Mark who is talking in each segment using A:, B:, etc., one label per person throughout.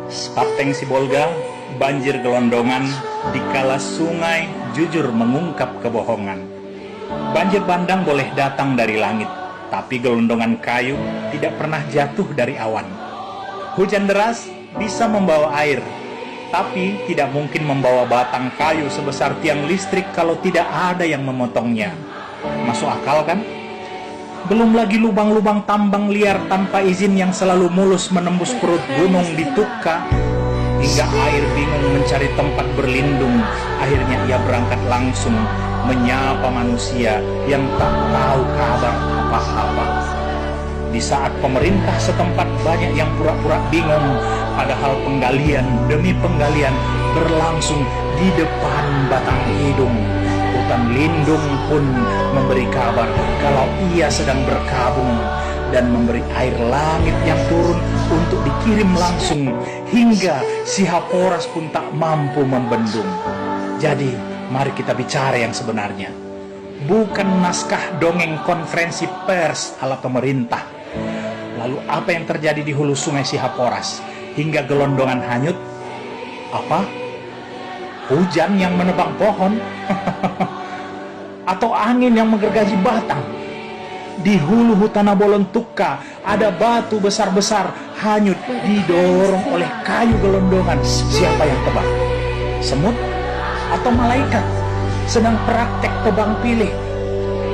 A: Tapteng Sibolga, banjir gelondongan, dikala sungai jujur mengungkap kebohongan. Banjir bandang boleh datang dari langit, tapi gelondongan kayu tidak pernah jatuh dari awan. Hujan deras bisa membawa air, tapi tidak mungkin membawa batang kayu sebesar tiang listrik kalau tidak ada yang memotongnya. Masuk akal kan? Belum lagi lubang-lubang tambang liar tanpa izin yang selalu mulus menembus perut gunung di Tukka, hingga air bingung mencari tempat berlindung. Akhirnya ia berangkat langsung menyapa manusia yang tak tahu kabar apa-apa. Di saat pemerintah setempat banyak yang pura-pura bingung, padahal penggalian demi penggalian berlangsung di depan batang hidung. Hutan lindung pun memberi kabar kalau ia sedang berkabung dan memberi air langit yang turun untuk dikirim langsung, hingga si Haporas pun tak mampu membendung. Jadi mari kita bicara yang sebenarnya, bukan naskah dongeng konferensi pers ala pemerintah. Lalu apa yang terjadi di hulu sungai Sihaporas hingga gelondongan hanyut? Apa? Hujan yang menebang pohon? Atau angin yang menggergaji batang? Di hulu hutan Abolon Tukka ada batu besar-besar hanyut didorong oleh kayu gelondongan. Siapa yang tebang? Semut atau malaikat sedang praktek tebang pilih?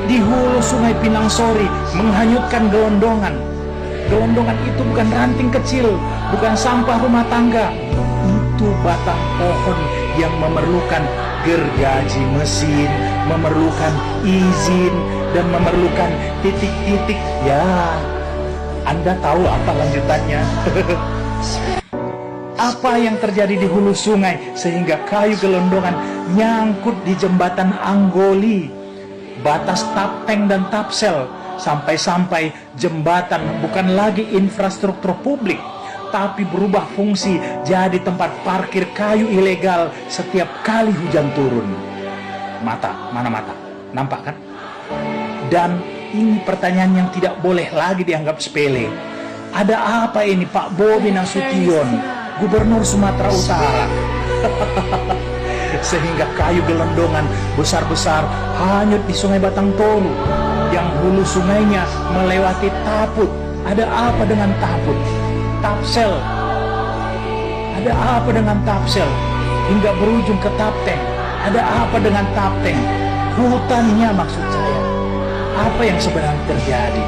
A: Di hulu sungai Pinangsori menghanyutkan gelondongan. Gelondongan itu bukan ranting kecil, bukan sampah rumah tangga. Itu batang pohon yang memerlukan gergaji mesin, memerlukan izin, dan memerlukan titik-titik. Ya, Anda tahu apa lanjutannya? Apa yang terjadi di hulu sungai sehingga kayu gelondongan nyangkut di jembatan Anggoli, batas Tapteng dan Tapsel, sampai-sampai jembatan bukan lagi infrastruktur publik, tapi berubah fungsi jadi tempat parkir kayu ilegal setiap kali hujan turun. Mana mata? Nampak kan? Dan ini pertanyaan yang tidak boleh lagi dianggap sepele. Ada apa ini Pak Bobi Nasution, Gubernur Sumatera Utara? Sehingga kayu gelondongan besar-besar hanyut di Sungai Batang Toru yang hulu sungainya melewati Taput. Ada apa dengan Taput? Tapsel. Ada apa dengan Tapsel? Hingga berujung ke Tapteng. Ada apa dengan Tapteng? Hutannya maksud saya. Apa yang sebenarnya terjadi?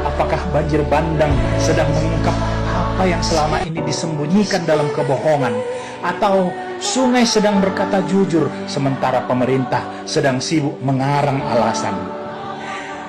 A: Apakah banjir bandang sedang mengungkap apa yang selama ini disembunyikan dalam kebohongan? Atau sungai sedang berkata jujur sementara pemerintah sedang sibuk mengarang alasan?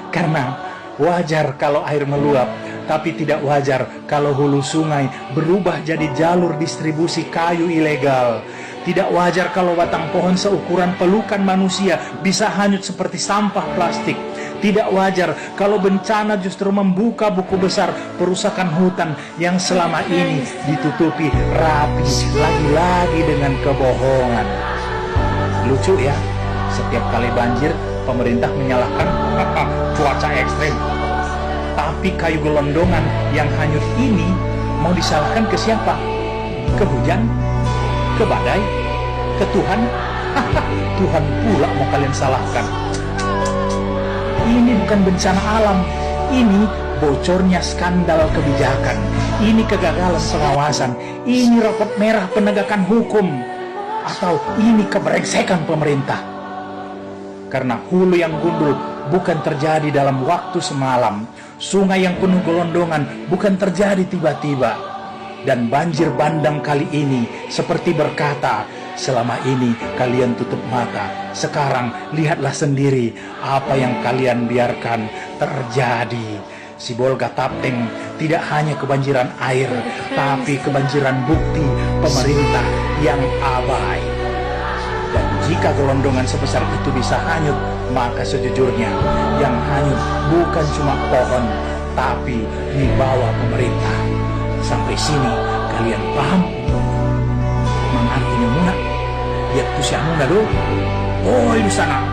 A: Karena wajar kalau air meluap, tapi tidak wajar kalau hulu sungai berubah jadi jalur distribusi kayu ilegal. Tidak wajar kalau batang pohon seukuran pelukan manusia bisa hanyut seperti sampah plastik. Tidak wajar kalau bencana justru membuka buku besar perusakan hutan yang selama ini ditutupi rapi lagi-lagi dengan kebohongan. Lucu ya, setiap kali banjir pemerintah menyalahkan cuaca ekstrem. Tapi kayu gelondongan yang hanyut ini mau disalahkan ke siapa? Ke hujan? Ke badai? Ke Tuhan? Tuhan pula mau kalian salahkan. Ini bukan bencana alam. Ini bocornya skandal kebijakan. Ini kegagalan pengawasan. Ini rapot merah penegakan hukum. Atau ini kebrengsekan pemerintah. Karena hulu yang gundul bukan terjadi dalam waktu semalam. Sungai yang penuh gelondongan bukan terjadi tiba-tiba. Dan banjir bandang kali ini seperti berkata, selama ini kalian tutup mata. Sekarang lihatlah sendiri apa yang kalian biarkan terjadi. Sibolga Tapteng tidak hanya kebanjiran air, tapi kebanjiran bukti pemerintah yang abai. Dan jika gelondongan sebesar itu bisa hanyut, maka sejujurnya yang hanyut bukan cuma pohon, tapi di bawah pemerintah. Sampai sini kalian paham? Mengartinya muna, lihat tuh si Amuna do. Oh, di sana.